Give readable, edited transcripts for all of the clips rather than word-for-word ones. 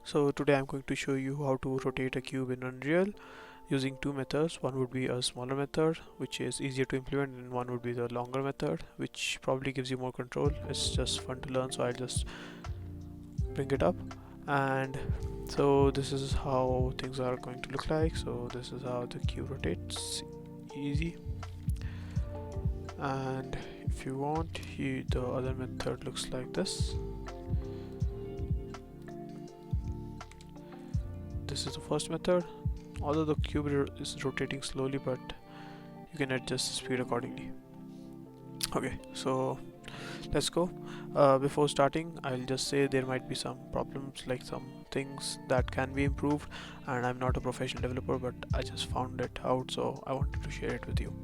So today I'm going to show you how to rotate a cube in Unreal using two methods. One would be a smaller method, which is easier to implement, and one would be the longer method, which probably gives you more control. It's just fun to learn, so I'll just bring it up. And so this is how things are going to look like. So this is how the cube rotates, easy. And if you want, the other method looks like this. This is the first method. Although the cube is rotating slowly, but you can adjust the speed accordingly. Okay, so let's go. Before starting, I'll just say there might be some problems, like some things that can be improved, and I'm not a professional developer, but I just found it out, so I wanted to share it with you.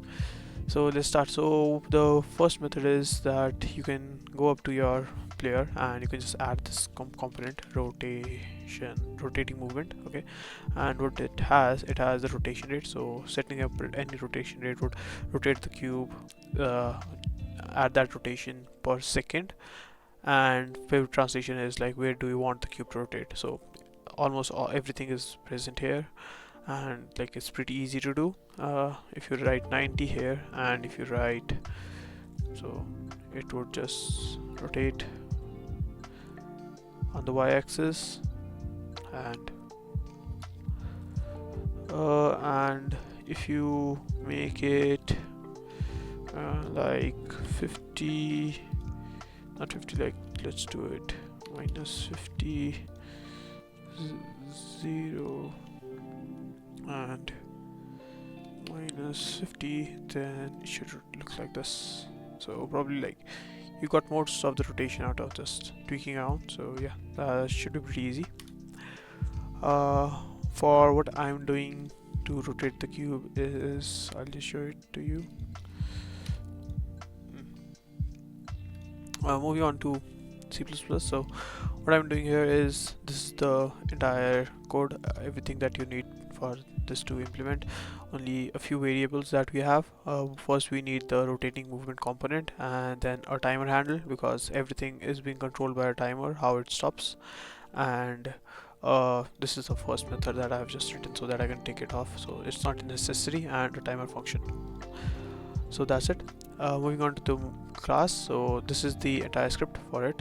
So let's start. So the first method is that you can go up to your player and you can just add this component rotating movement. Okay, and what it has the rotation rate. So setting up any rotation rate would rotate the cube at that rotation per second, and pivot translation is like where do you want the cube to rotate. So almost everything is present here, and like it's pretty easy to do. If you write 90 here, and if you write, so it would just rotate on the y-axis, and if you make it like 50, not 50, like let's do it minus 50, 0 and minus 50, then it should look like this. So probably like you got most of the rotation out of just tweaking around. So yeah, that should be pretty easy. For what I'm doing to rotate the cube is, I'll just show it to you. Moving on to C++. So what I'm doing here is, this is the entire code, everything that you need for this to implement. Only a few variables that we have. First we need the rotating movement component, and then a timer handle, because everything is being controlled by a timer, how it stops. And this is the first method that I have just written so that I can take it off, so it's not necessary, and a timer function. So that's it. Moving on to the class. So this is the entire script for it.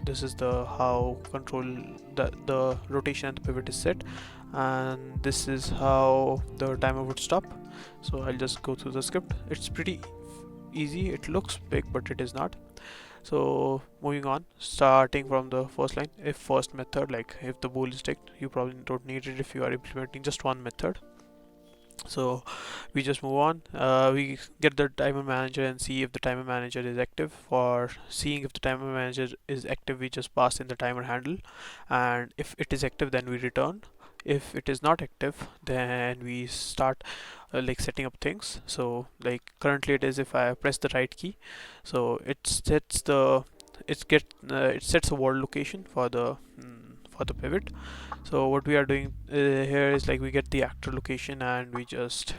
This is the how control the rotation and the pivot is set, and this is how the timer would stop. So I'll just go through the script. It's pretty easy. It looks big, but it is not. So moving on, starting from the first line, if first method, like if the bool is ticked, you probably don't need it if you are implementing just one method. So we just move on. We get the timer manager and see if the timer manager is active. For seeing if the timer manager is active, we just pass in the timer handle, and if it is active, then we return. If it is not active, then we start like setting up things. So like currently it is, if I press the right key, so it sets a world location for the pivot. So what we are doing here is, like, we get the actor location and we just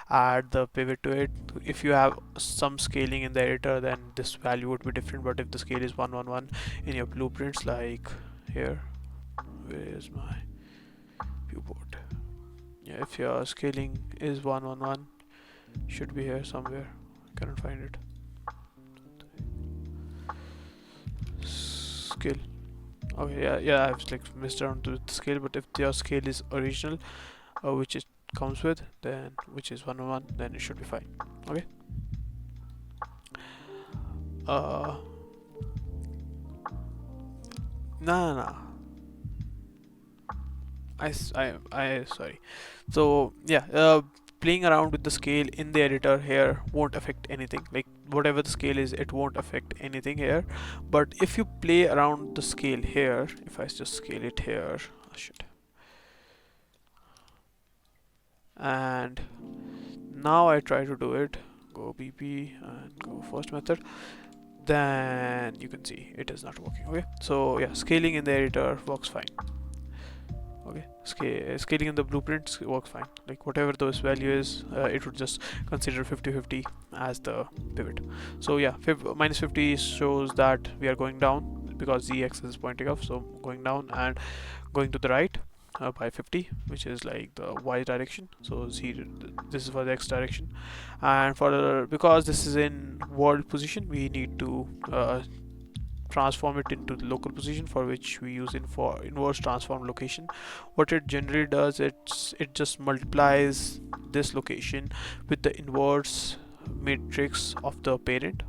add the pivot to it. If you have some scaling in the editor, then this value would be different, but if the scale is 111 in your blueprints, like here, where is my viewport? Yeah, if your scaling is 111, should be here somewhere, I cannot find it. Scale. Okay, yeah, I've like messed around with the scale, but if your scale is original, which it comes with, then which is 101, then it should be fine. Okay. No. I sorry. So yeah, playing around with the scale in the editor here won't affect anything. Like whatever the scale is, it won't affect anything here. But if you play around the scale here, if I just scale it here, oh shit. And now I try to do it, go BP and go first method, then you can see it is not working. Okay, so yeah, scaling in the editor works fine. Okay, scaling in the blueprints works fine. Like whatever those value is, it would just consider 50-50 as the pivot. So yeah, minus 50 shows that we are going down. because Z axis is pointing up, so going down and going to the right by 50, which is like the Y direction. So this is for the X direction, and for the, because this is in world position, we need to transform it into the local position, for which we use inverse transform location. What it generally does, it just multiplies this location with the inverse matrix of the parent,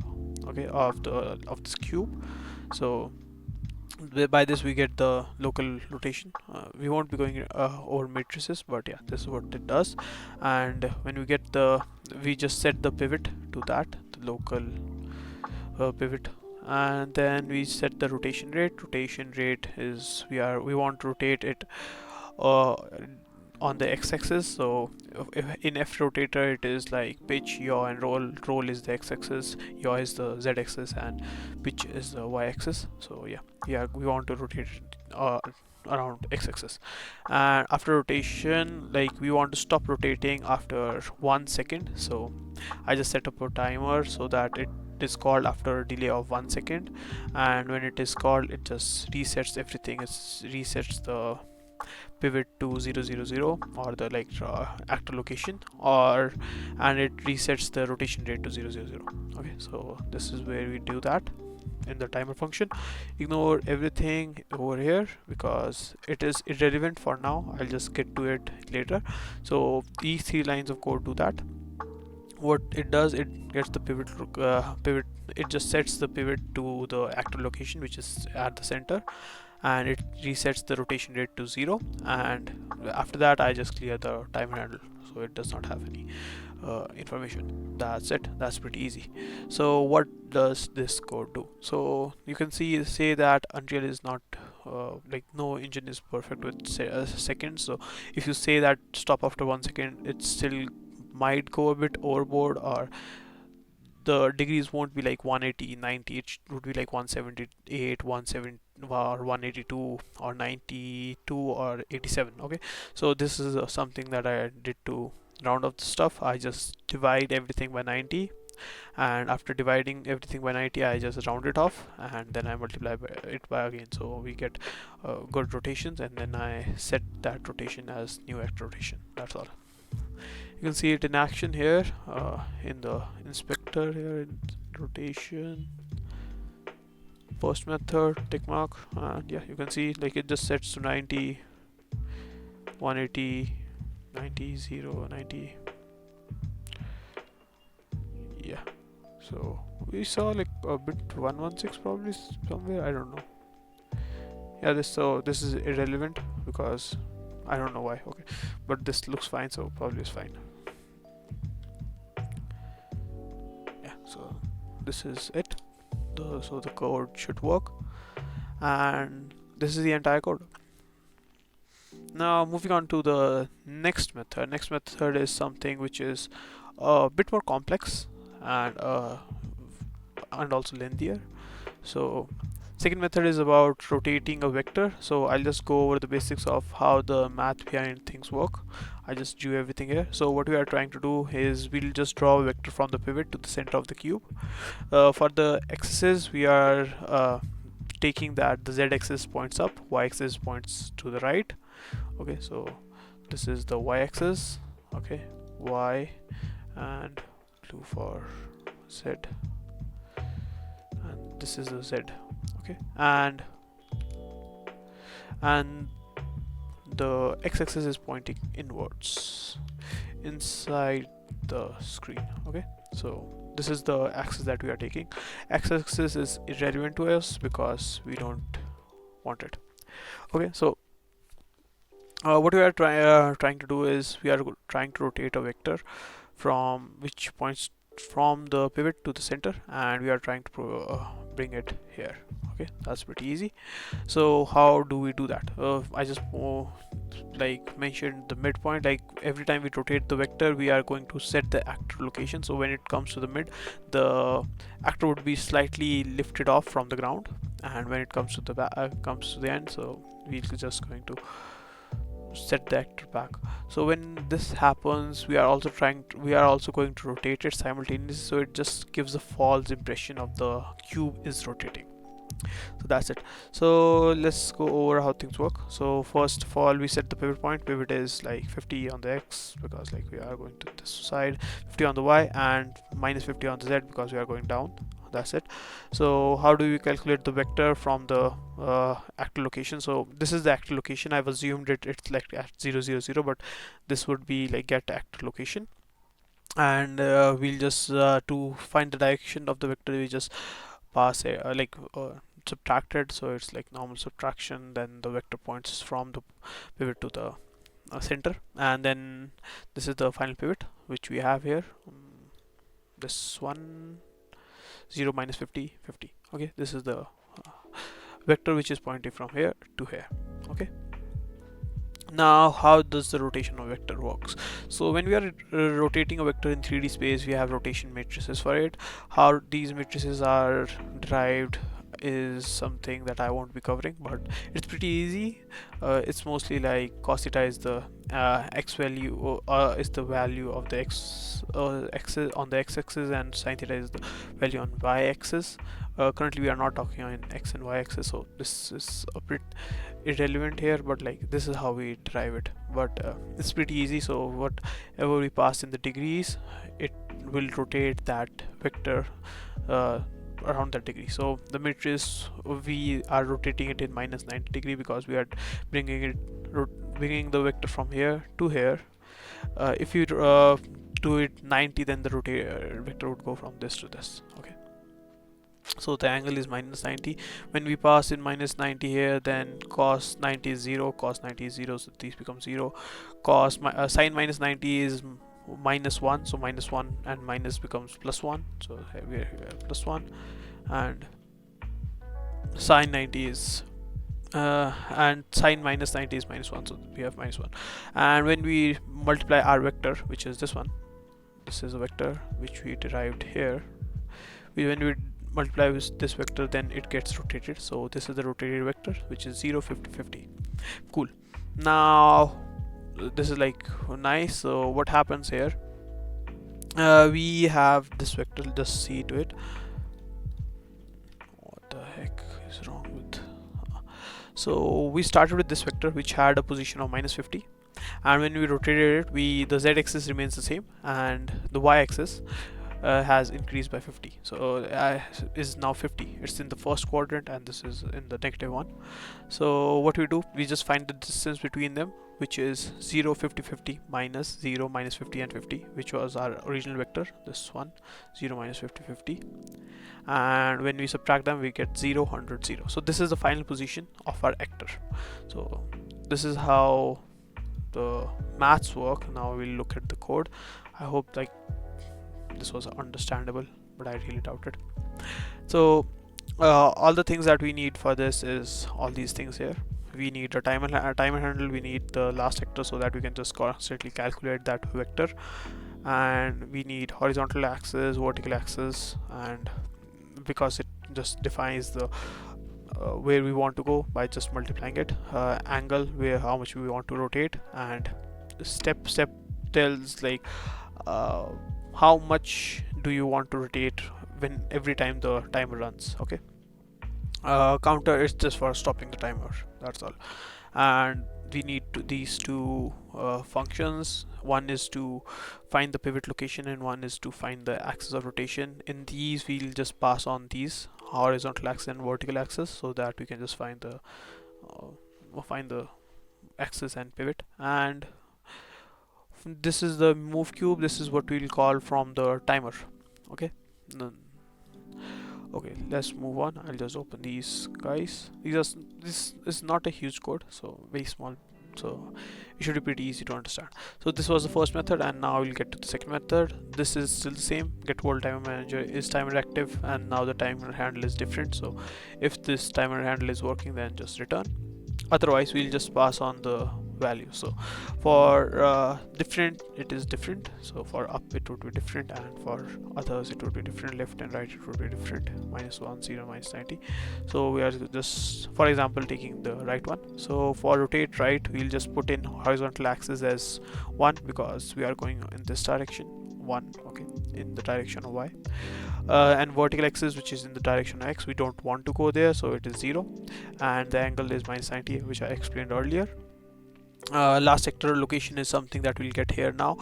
okay, of this cube. So by this we get the local rotation. We won't be going over matrices, but yeah, this is what it does. And when we get the, we just set the pivot to that, the local pivot, and then we set the rotation rate. Rotation rate is, we want to rotate it uh, on the x-axis. So in F rotator it is like pitch, yaw, and roll. Roll is the x-axis, yaw is the z-axis, and pitch is the y-axis. So yeah, we want to rotate it around x-axis. And after rotation, like, we want to stop rotating after 1 second. So I just set up a timer so that it is called after a delay of 1 second, and when it is called, it just resets everything. It resets the pivot to 0 0 0, or the like actor location, or, and it resets the rotation rate to 0 0 0. Okay, so this is where we do that in the timer function. Ignore everything over here because it is irrelevant for now. I'll just get to it later. So these 3 lines of code do that. What it does, it gets the pivot, it just sets the pivot to the actor location, which is at the center, and it resets the rotation rate to 0. And after that I just clear the timer handle, so it does not have any information. That's it. That's pretty easy. So what does this code do? So you can say that Unreal is not like, no engine is perfect with seconds. So if you say that stop after 1 second, it still might go a bit overboard, or the degrees won't be like 180, 90. It would be like 178, 170, or 182, or 92, or 87. Okay, so this is something that I did to round off the stuff. I just divide everything by 90, and after dividing everything by 90 I just round it off, and then I multiply it by again, so we get good rotations, and then I set that rotation as new X rotation. That's all. You can see it in action here in the inspector here in rotation post method tick mark, and yeah, you can see like it just sets to 90, 180, 90, 0, 90. Yeah, so we saw like a bit 116 probably somewhere, I don't know. Yeah, this is irrelevant because I don't know why. Okay, but this looks fine, so probably it's fine. Yeah, so this is it. So the code should work, and this is the entire code. Now moving on to the next method. Next method is something which is a bit more complex and also lengthier. So second method is about rotating a vector. So I'll just go over the basics of how the math behind things work. I just drew everything here. So what we are trying to do is we'll just draw a vector from the pivot to the center of the cube. For the axis, we are taking that the z-axis points up, y-axis points to the right. Okay, so this is the y-axis. Okay, y, and blue for z, and this is the z. Okay, and the x-axis is pointing inwards inside the screen. Okay, so this is the axis that we are taking. X-axis is irrelevant to us because we don't want it. Okay, so what we are trying to do is we are trying to rotate a vector from which points from the pivot to the center, and we are trying to bring it here. Okay, that's pretty easy. So how do we do that? I just like mentioned the midpoint. Like every time we rotate the vector, we are going to set the actor location. So when it comes to the mid, the actor would be slightly lifted off from the ground, and when it comes to the end, so we're just going to set the actor back. So when this happens, we are also going to rotate it simultaneously, so it just gives a false impression of the cube is rotating. So that's it. So let's go over how things work. So first of all, we set the pivot point. Pivot is like 50 on the x because like we are going to this side, 50 on the y, and minus 50 on the z because we are going down. That's it. So how do we calculate the vector from the actual location? So this is the actual location. I've assumed it's like at 0 0 0, but this would be like get actual location. And we'll just to find the direction of the vector, we just pass a subtracted, so it's like normal subtraction, then the vector points from the pivot to the center, and then this is the final pivot which we have here. This one, 0 minus 50 50. Okay, this is the vector which is pointing from here to here. Okay, now how does the rotation of vector works? So when we are rotating a vector in 3D space, we have rotation matrices for it. How these matrices are derived is something that I won't be covering, but it's pretty easy. It's mostly like cos theta is the x value, is the value of the axis on the x-axis, and sin theta is the value on y-axis. Currently we are not talking on x and y axis, so this is a bit irrelevant here, but like this is how we derive it. But it's pretty easy. So whatever we pass in the degrees, it will rotate that vector around that degree. So the matrix, we are rotating it in minus 90 degree because we are bringing the vector from here to here. If you do it 90, then the vector would go from this to this. Okay, so the angle is minus 90. When we pass in minus 90 here, then cos 90 is 0, cos 90 is 0, so these become 0. Sine minus 90 is minus 1, so minus 1 and minus becomes plus 1, so we are plus 1, and sine 90 is and sine minus 90 is minus 1, so we have minus 1. And when we multiply our vector, which is this one, this is a vector which we derived here, when we multiply with this vector, then it gets rotated. So this is the rotated vector, which is 0 50 50. Cool. Now this is like nice. So what happens here, we have this vector, just see to it. What the heck is wrong with so we started with this vector which had a position of minus 50, and when we rotated it, the z-axis remains the same, and the y-axis has increased by 50, so is now 50. It's in the first quadrant and this is in the negative one. So what we do, we just find the distance between them, which is 0 50 50 minus 0 minus 50 and 50, which was our original vector, this one, 0 minus 50 50, and when we subtract them, we get 0 100 0. So this is the final position of our actor. So this is how the maths work. Now we'll look at the code. I hope like this was understandable, but I really doubt it. So all the things that we need for this is all these things here. We need a timer handle, we need the last actor so that we can just constantly calculate that vector, and we need horizontal axis, vertical axis, and because it just defines the where we want to go by just multiplying it, angle, where how much we want to rotate, and step tells like how much do you want to rotate when every time the timer runs. Okay, counter is just for stopping the timer, that's all. And we need these two functions. One is to find the pivot location and one is to find the axis of rotation. In these we'll just pass on these horizontal axis and vertical axis so that we can just find the axis and pivot. And this is the move cube, this is what we'll call from the timer. Okay, okay, let's move on. I'll just open these guys. This is not a huge code, so very small, so it should be pretty easy to understand. So this was the first method, and now we'll get to the second method. This is still the same. Get world timer manager is timer active, and now the timer handle is different. So if this timer handle is working, then just return. Otherwise we'll just pass on the value. So for different, it is different. So for up it would be different, and for others it would be different. Left and right it would be different. -1 0 minus 90. So we are just, for example, taking the right one. So for rotate right, we'll just put in horizontal axis as 1 because we are going in this direction, 1. Okay, in the direction of y, and vertical axis which is in the direction of x, we don't want to go there, so it is 0, and the angle is minus 90, which I explained earlier. Last sector location is something that we'll get here now.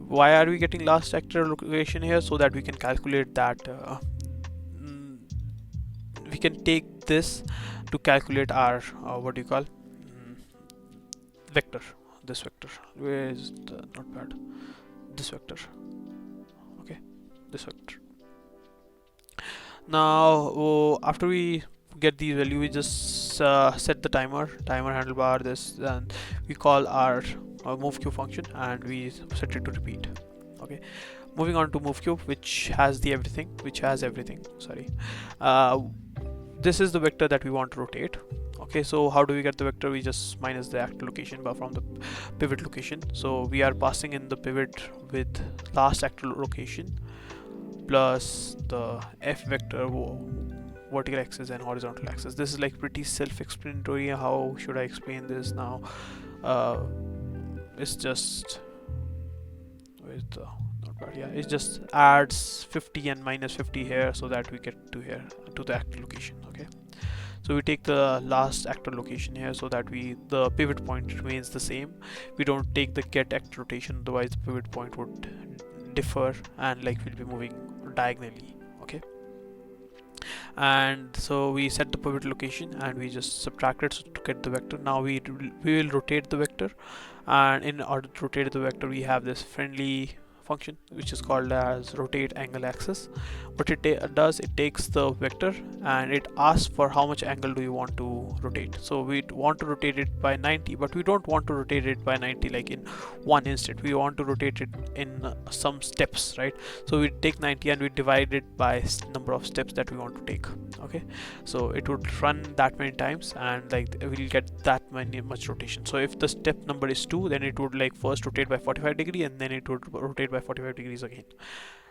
Why are we getting last sector location here? So that we can calculate that we can take this to calculate our what do you call vector. This vector, where is the notepad? This vector, okay, this vector. Now after we get these value, we just set the timer handlebar this, and we call our move cube function and we set it to repeat. Okay, moving on to move cube, which has everything, sorry. This is the vector that we want to rotate. Okay, so how do we get the vector? We just minus the actor location from the pivot location. So we are passing in the pivot with last actor location plus the f vector, vertical axis and horizontal axis. This is like pretty self-explanatory. How should I explain this now? It's just, where's the notepad? Yeah, it just adds 50 and minus 50 here, so that we get to here to the actor location. Okay, so we take the last actor location here, so that the pivot point remains the same. We don't take the get actor rotation, otherwise the pivot point would differ and like we'll be moving diagonally. Okay, and so we set the pivot location and we just subtract it to get the vector. Now we will rotate the vector, and in order to rotate the vector we have this friendly function which is called as rotate angle axis. What it does, it takes the vector and it asks for how much angle do you want to rotate. So we want to rotate it by 90, but we don't want to rotate it by 90 like in one instant. We want to rotate it in some steps, right? So we take 90 and we divide it by number of steps that we want to take. Okay, so it would run that many times and like we'll get that much rotation. So if the step number is 2, then it would like first rotate by 45 degree and then it would rotate by 45 degrees again,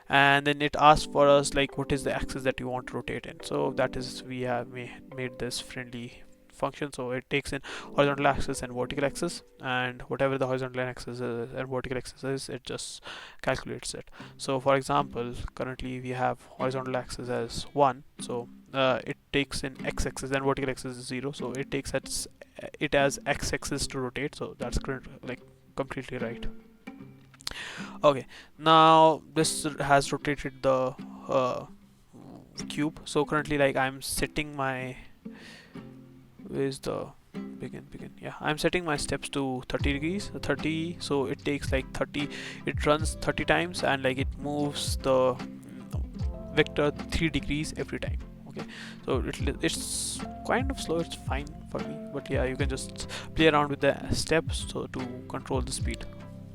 and then it asks for us like what is the axis that you want to rotate in. So that is, we have made this friendly function, so it takes in horizontal axis and vertical axis, and whatever the horizontal axis is and vertical axis is, it just calculates it. So for example, currently we have horizontal axis as 1, so it takes in x-axis and vertical axis is 0, so it takes it as x-axis to rotate. So that's like completely right. Okay, now this has rotated the cube. So currently like I'm setting my, where's the begin, yeah, I'm setting my steps to 30 degrees, 30, so it takes like 30, it runs 30 times and like it moves the vector 3 degrees every time. Okay, so it's kind of slow, it's fine for me, but yeah, you can just play around with the steps so to control the speed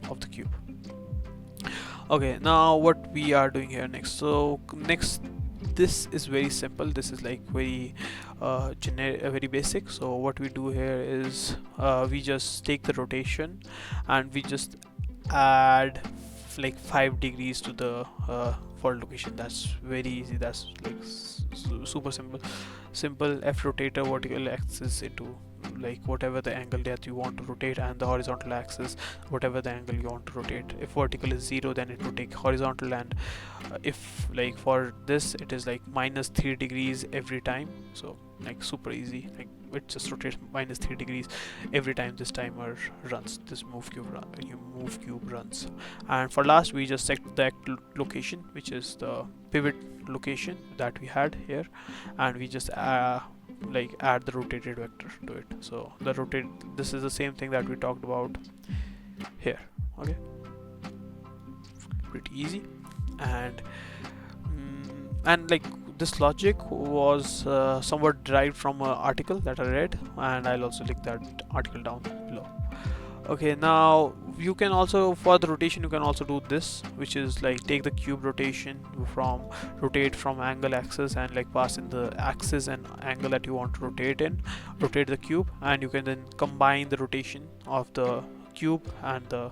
of the cube. Okay, now what we are doing here next. So next, this is very simple. This is like very generic, very basic. So what we do here is we just take the rotation and we just add like 5 degrees to the forward location. That's very easy. That's like super simple. F rotator vertical axis into like whatever the angle that you want to rotate, and the horizontal axis whatever the angle you want to rotate. If vertical is 0, then it will take horizontal, and if like for this it is like minus 3 degrees every time. So like super easy, like it just rotates minus 3 degrees every time this timer runs, this move cube runs. And for last, we just set the location, which is the pivot location that we had here, and we just like add the rotated vector to it. So the this is the same thing that we talked about here. Okay, pretty easy. And like this logic was somewhat derived from an article that I read, and I'll also link that article down below. Okay, now you can also, for the rotation, you can also do this, which is like take the cube rotation rotate from angle axis and like pass in the axis and angle that you want to rotate in, rotate the cube, and you can then combine the rotation of the cube and the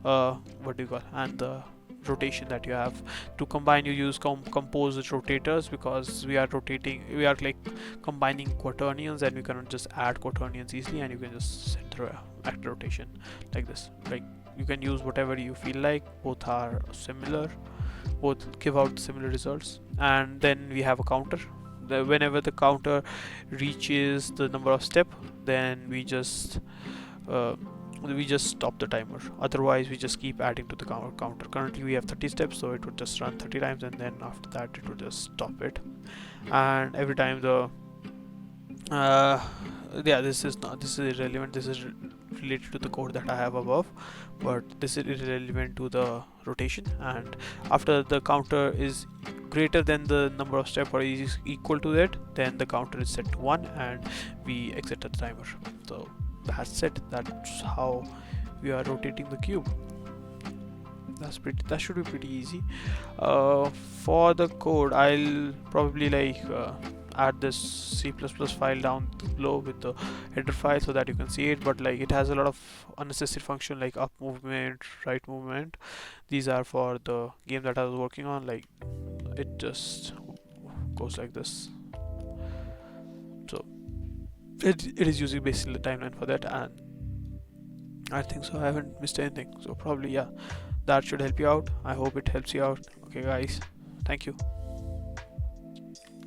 and the rotation that you have. To combine, you use composite rotators, because we are like combining quaternions, and we cannot just add quaternions easily, and you can just set the actor rotation like this. Like you can use whatever you feel like, both are similar, both give out similar results. And then we have a counter. Whenever the counter reaches the number of step, then uh, we just stop the timer. Otherwise we just keep adding to the counter. Currently we have 30 steps, so it would just run 30 times, and then after that it would just stop it. And every time the uh, yeah, this is irrelevant. This is related to the code that I have above, but this is irrelevant to the rotation. And after the counter is greater than the number of steps, or is equal to it, then the counter is set to 1 and we exit the timer. So that's it. That's how we are rotating the cube. That should be pretty easy. For the code, I'll probably add this C++ file down below with the header file so that you can see it. But like, it has a lot of unnecessary function like up movement, right movement. These are for the game that I was working on. Like, it just goes like this. So it is using basically the timeline for that, and I think so I haven't missed anything. So probably, yeah, that should help you out. I hope it helps you out. Okay guys, thank you.